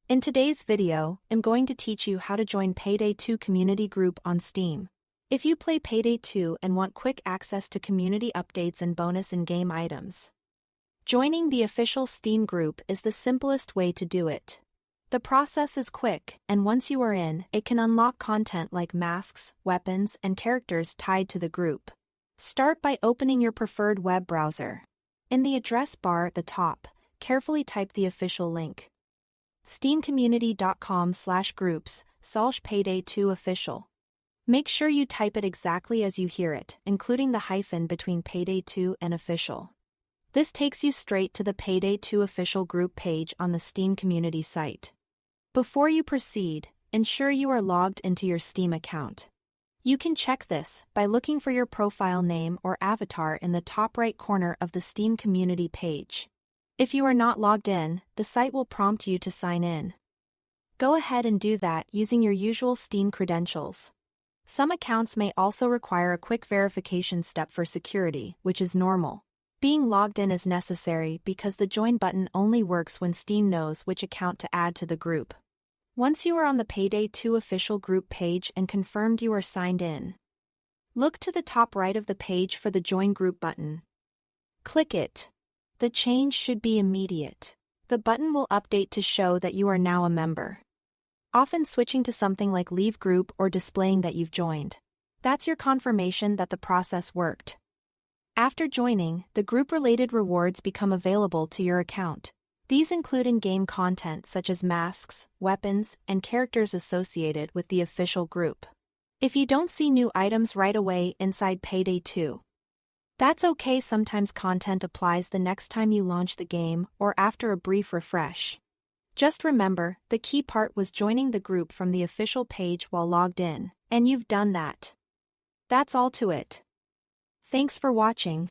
In today's video, I'm going to teach you how to join Payday 2 community group on Steam. If you play Payday 2 and want quick access to community updates and bonus in-game items, joining the official Steam group is the simplest way to do it. The process is quick, and once you are in, it can unlock content like masks, weapons, and characters tied to the group. Start by opening your preferred web browser. In the address bar at the top, carefully type the official link: steamcommunity.com/groups/Payday2official. Make sure you type it exactly as you hear it, including the hyphen between Payday 2 and official. This takes you straight to the Payday 2 official group page on the Steam community site. Before you proceed, ensure you are logged into your Steam account. You can check this by looking for your profile name or avatar in the top right corner of the Steam community page. If you are not logged in, the site will prompt you to sign in. Go ahead and do that using your usual Steam credentials. Some accounts may also require a quick verification step for security, which is normal. Being logged in is necessary because the join button only works when Steam knows which account to add to the group. Once you are on the Payday 2 official group page and confirmed you are signed in, look to the top right of the page for the Join Group button. Click it. The change should be immediate. The button will update to show that you are now a member, often switching to something like Leave Group or displaying that you've joined. That's your confirmation that the process worked. After joining, the group-related rewards become available to your account. These include in-game content such as masks, weapons, and characters associated with the official group. If you don't see new items right away inside Payday 2, that's okay. Sometimes content applies the next time you launch the game or after a brief refresh. Just remember, the key part was joining the group from the official page while logged in, and you've done that. That's all to it. Thanks for watching.